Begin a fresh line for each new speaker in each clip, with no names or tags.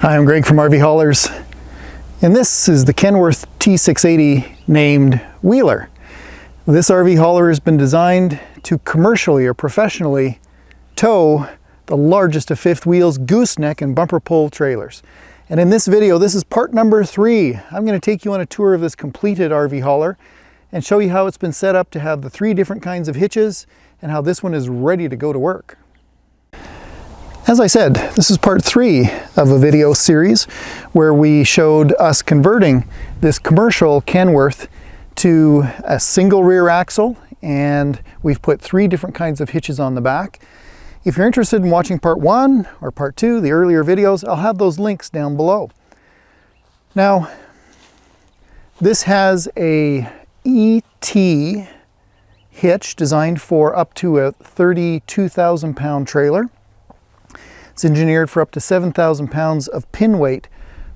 Hi, I'm Greg from RVHaulers, and this is the Kenworth T680 named Wheeler. This RV hauler has been designed to commercially or professionally tow the largest of fifth wheels, gooseneck, and bumper pull trailers. And in this video, this is part number 3. I'm going to take you on a tour of this completed RV hauler and show you how it's been set up to have the 3 different kinds of hitches and how this one is ready to go to work. As I said, this is part 3 of a video series where we showed us converting this commercial Kenworth to a single rear axle, and we've put 3 different kinds of hitches on the back. If you're interested in watching part 1 or part 2, the earlier videos, I'll have those links down below. Now, this has a ET hitch designed for up to a 32,000 pound trailer. It's engineered for up to 7,000 pounds of pin weight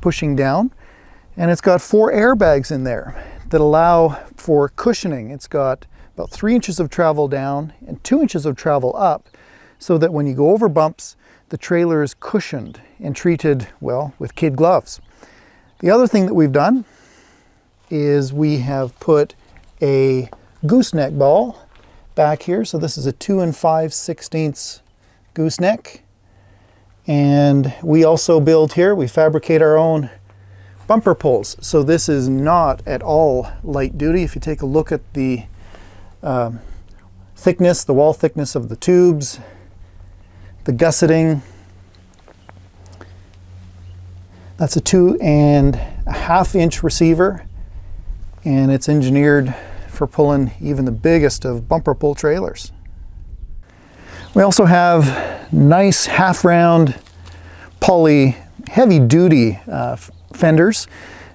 pushing down, and it's got 4 airbags in there that allow for cushioning. It's got about 3 inches of travel down and 2 inches of travel up, so that when you go over bumps, the trailer is cushioned and treated, well, with kid gloves. The other thing that we've done is we have put a gooseneck ball back here. So this is a 2 5/16 gooseneck. And we also build here, we fabricate our own bumper pulls. So this is not at all light duty. If you take a look at the thickness, the wall thickness of the tubes, the gusseting, that's a 2 1/2 inch receiver, and it's engineered for pulling even the biggest of bumper pull trailers. We also have nice half-round poly heavy-duty fenders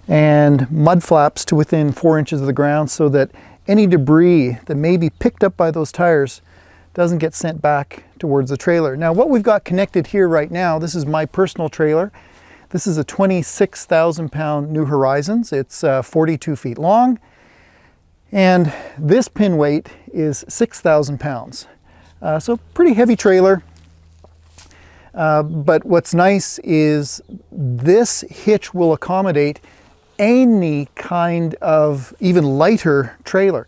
and mud flaps to within 4 inches of the ground, so that any debris that may be picked up by those tires doesn't get sent back towards the trailer. Now, what we've got connected here right now, this is my personal trailer. This is a 26,000 pound New Horizons. It's 42 feet long, and this pin weight is 6,000 pounds. So pretty heavy trailer, but what's nice is this hitch will accommodate any kind of even lighter trailer.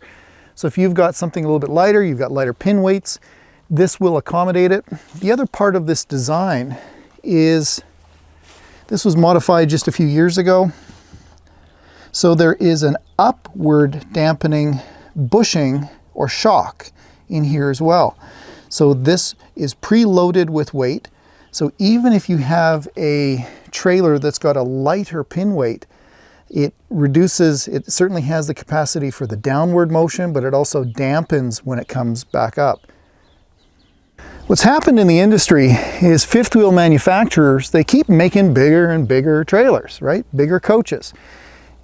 So if you've got something a little bit lighter, you've got lighter pin weights, this will accommodate it. The other part of this design is this was modified just a few years ago. So there is an upward dampening bushing or shock in here as well. So this is preloaded with weight. So even if you have a trailer that's got a lighter pin weight, it reduces, it certainly has the capacity for the downward motion, but it also dampens when it comes back up. What's happened in the industry is fifth wheel manufacturers, they keep making bigger and bigger trailers, right? Bigger coaches.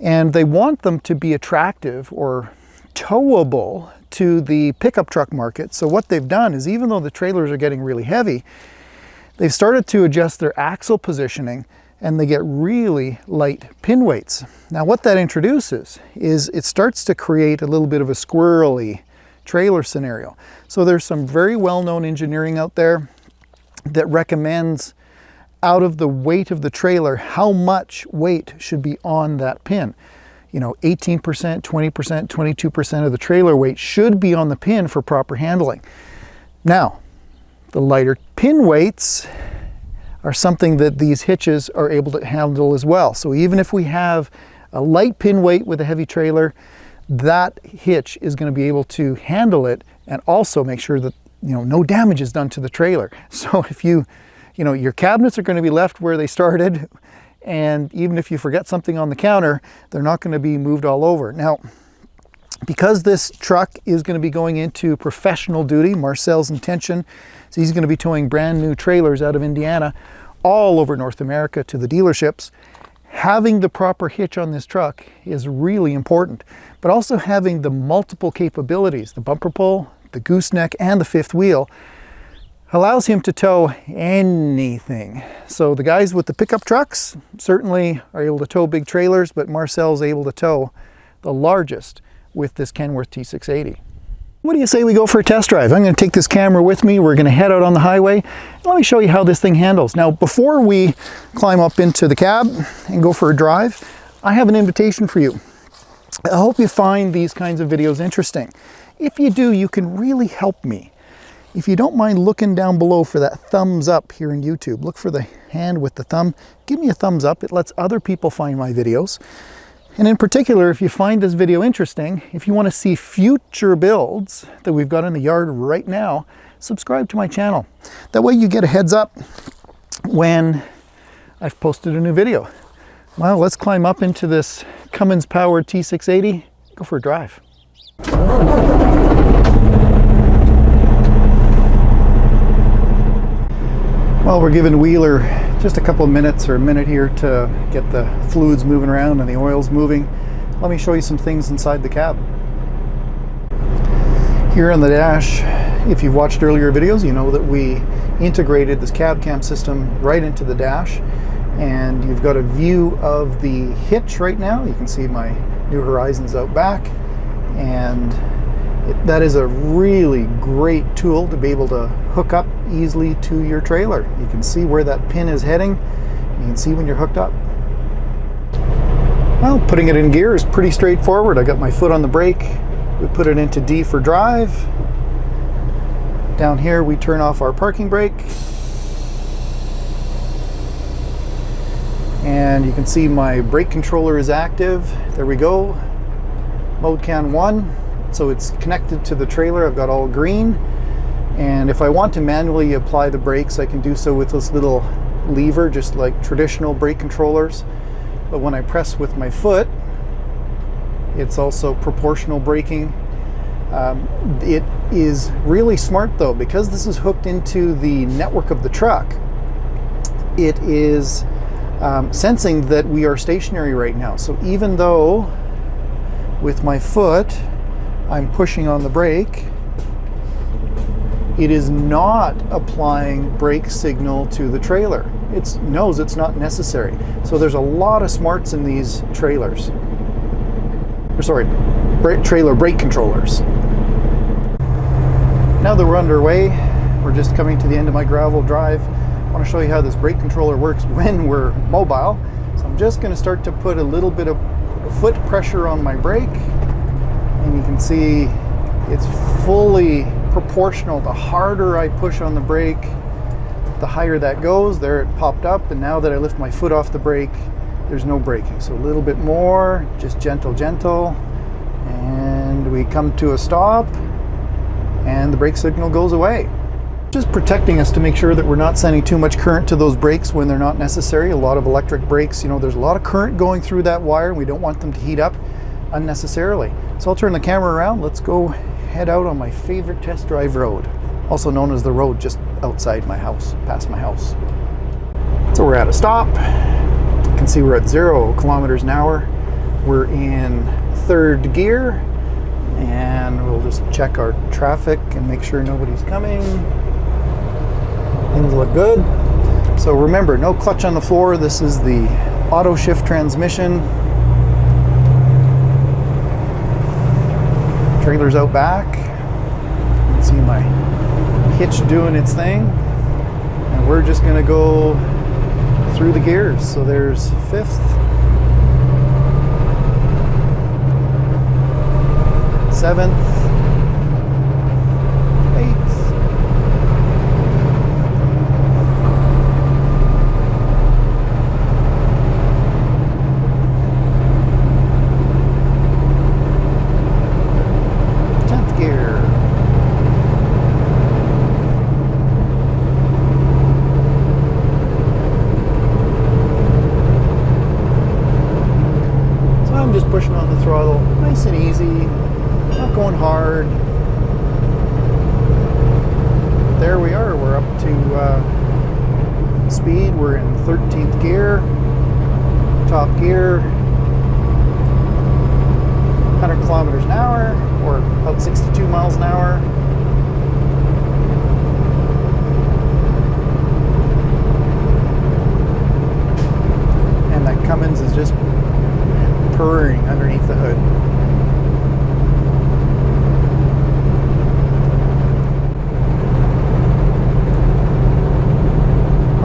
And they want them to be attractive or towable to the pickup truck market. So what they've done is, even though the trailers are getting really heavy, they've started to adjust their axle positioning, and they get really light pin weights. Now what that introduces is it starts to create a little bit of a squirrely trailer scenario. So there's some very well-known engineering out there that recommends, out of the weight of the trailer, how much weight should be on that pin. You know, 18%, 20%, 22% of the trailer weight should be on the pin for proper handling. Now, the lighter pin weights are something that these hitches are able to handle as well. So even if we have a light pin weight with a heavy trailer, that hitch is going to be able to handle it and also make sure that, you know, no damage is done to the trailer. So if you know, your cabinets are going to be left where they started, and even if you forget something on the counter, they're not going to be moved all over. Now, because this truck is going to be going into professional duty, Marcel's intention is he's going to be towing brand new trailers out of Indiana all over North America to the dealerships. Having the proper hitch on this truck is really important, but also having the multiple capabilities, the bumper pull, the gooseneck, and the fifth wheel, allows him to tow anything. So the guys with the pickup trucks certainly are able to tow big trailers, but Marcel's able to tow the largest with this Kenworth T680. What do you say we go for a test drive? I'm going to take this camera with me. We're going to head out on the highway. Let me show you how this thing handles. Now, before we climb up into the cab and go for a drive, I have an invitation for you. I hope you find these kinds of videos interesting. If you do, you can really help me. If you don't mind looking down below for that thumbs up here in YouTube, look for the hand with the thumb. Give me a thumbs up. It lets other people find my videos. And in particular, if you find this video interesting, if you want to see future builds that we've got in the yard right now, subscribe to my channel. That way you get a heads up when I've posted a new video. Well, let's climb up into this Cummins powered T680, go for a drive. Well, we're giving Wheeler just a couple of minutes or a minute here to get the fluids moving around and the oils moving. Let me show you some things inside the cab. Here on the dash, if you've watched earlier videos, you know that we integrated this cab cam system right into the dash, and you've got a view of the hitch right now. You can see my New Horizons out back, and that is a really great tool to be able to hook up easily to your trailer. You can see where that pin is heading. You can see when you're hooked up. Well, putting it in gear is pretty straightforward. I got my foot on the brake. We put it into D for drive. Down here we turn off our parking brake. And you can see my brake controller is active. There we go. Mode can 1. So it's connected to the trailer. I've got all green. And if I want to manually apply the brakes, I can do so with this little lever, just like traditional brake controllers. But when I press with my foot, it's also proportional braking. It is really smart though, because this is hooked into the network of the truck. It is sensing that we are stationary right now. So even though with my foot I'm pushing on the brake, it is not applying brake signal to the trailer. It knows it's not necessary. So there's a lot of smarts in these trailers. Or sorry, trailer brake controllers. Now that we're underway, we're just coming to the end of my gravel drive. I want to show you how this brake controller works when we're mobile. So I'm just going to start to put a little bit of foot pressure on my brake. And you can see it's fully proportional. The harder I push on the brake, the higher that goes. There it popped up, and now that I lift my foot off the brake, there's no braking. So a little bit more, just gentle, gentle, and we come to a stop, and the brake signal goes away. Just protecting us to make sure that we're not sending too much current to those brakes when they're not necessary. A lot of electric brakes, you know, there's a lot of current going through that wire, and we don't want them to heat up unnecessarily. So I'll turn the camera around. Let's go head out on my favorite test drive road, also known as the road just outside my house, past my house. So we're at a stop. You can see we're at 0 kilometers an hour. We're in 3rd gear, and we'll just check our traffic and make sure nobody's coming. Things look good. So remember, no clutch on the floor. This is the auto shift transmission. Trailer's out back. You can see my hitch doing its thing. And we're just going to go through the gears. So there's 5th, 7th, 8th, 10th gear. So I'm just pushing on the throttle, nice and easy, not going hard. There we are, we're up to speed. We're in 13th gear, top gear, 100 kilometers an hour, or about 62 miles an hour. And that Cummins is just purring underneath the hood.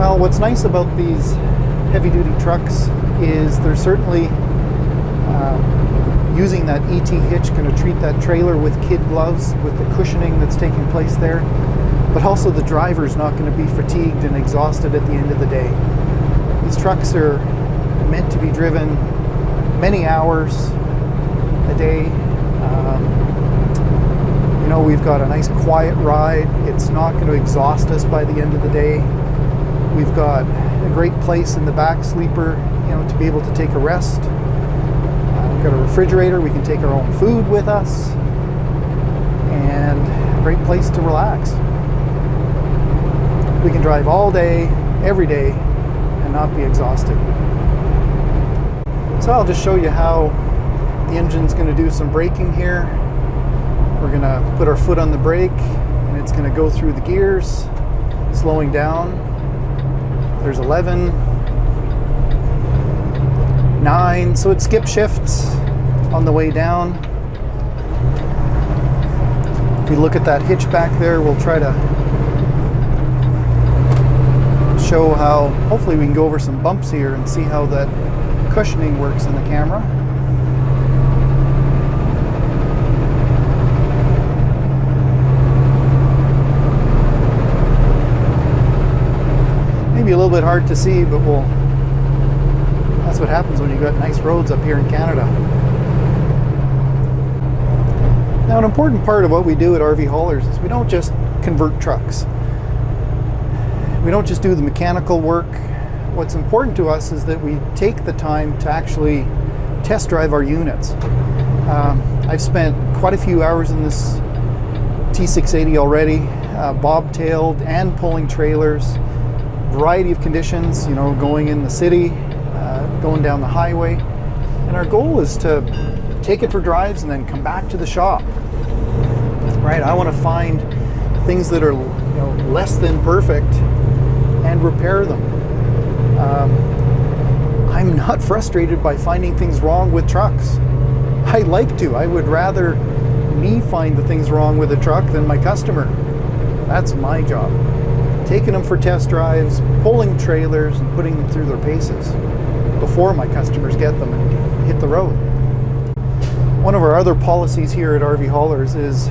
Well, what's nice about these heavy-duty trucks is they're certainly using that ET hitch, going to treat that trailer with kid gloves with the cushioning that's taking place there, but also the driver's not going to be fatigued and exhausted at the end of the day. These trucks are meant to be driven many hours a day. You know, we've got a nice quiet ride. It's not going to exhaust us by the end of the day. We've got a great place in the back sleeper, you know, to be able to take a rest. We've got a refrigerator. We can take our own food with us, and a great place to relax. We can drive all day, every day, and not be exhausted. So I'll just show you how the engine's going to do some braking here. We're going to put our foot on the brake, and it's going to go through the gears, slowing down. There's 11, 9, so it skip shifts on the way down. If we look at that hitch back there, we'll try to show how, hopefully we can go over some bumps here and see how that cushioning works in the camera. Maybe a little bit hard to see, but that's what happens when you've got nice roads up here in Canada. Now, an important part of what we do at RVHaulers is we don't just convert trucks. We don't just do the mechanical work. What's important to us is that we take the time to actually test drive our units. I've spent quite a few hours in this T680 already, bobtailed and pulling trailers, variety of conditions, you know, going in the city, going down the highway. And our goal is to take it for drives and then come back to the shop. Right? I want to find things that are, you know, less than perfect and repair them. I'm not frustrated by finding things wrong with trucks. I like to. I would rather me find the things wrong with a truck than my customer. That's my job. Taking them for test drives, pulling trailers, and putting them through their paces before my customers get them and hit the road. One of our other policies here at RVHaulers is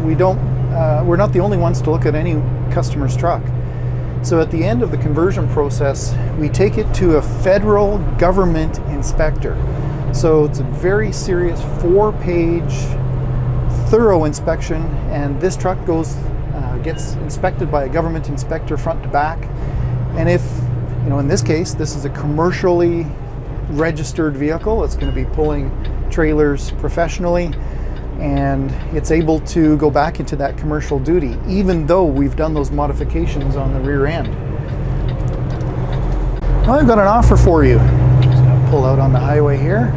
we're not the only ones to look at any customer's truck. So at the end of the conversion process, we take it to a federal government inspector. So it's a very serious 4-page thorough inspection, and this truck gets inspected by a government inspector front to back. And if, you know, in this case, this is a commercially registered vehicle, it's going to be pulling trailers professionally, and it's able to go back into that commercial duty, even though we've done those modifications on the rear end. Well, I've got an offer for you. Just gonna pull out on the highway here.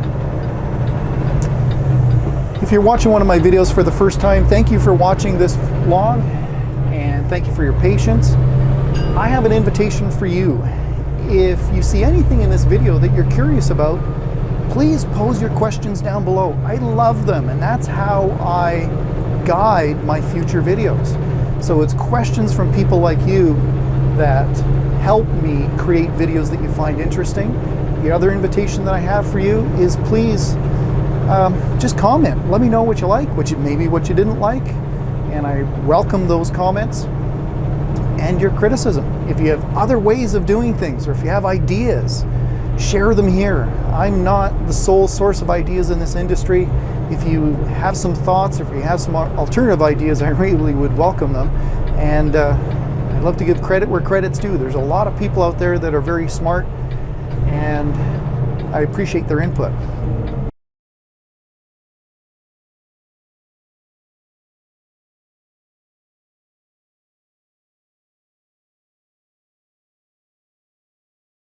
If you're watching one of my videos for the first time, thank you for watching this vlog, and thank you for your patience. I have an invitation for you. If you see anything in this video that you're curious about, please pose your questions down below. I love them, and that's how I guide my future videos. So it's questions from people like you that help me create videos that you find interesting. The other invitation that I have for you is please just comment. Let me know what you like, maybe what you didn't like, and I welcome those comments and your criticism. If you have other ways of doing things, or if you have ideas, share them here. I'm not the sole source of ideas in this industry. If you have some thoughts, or if you have some alternative ideas, I really would welcome them. And I'd love to give credit where credit's due. There's a lot of people out there that are very smart, and I appreciate their input.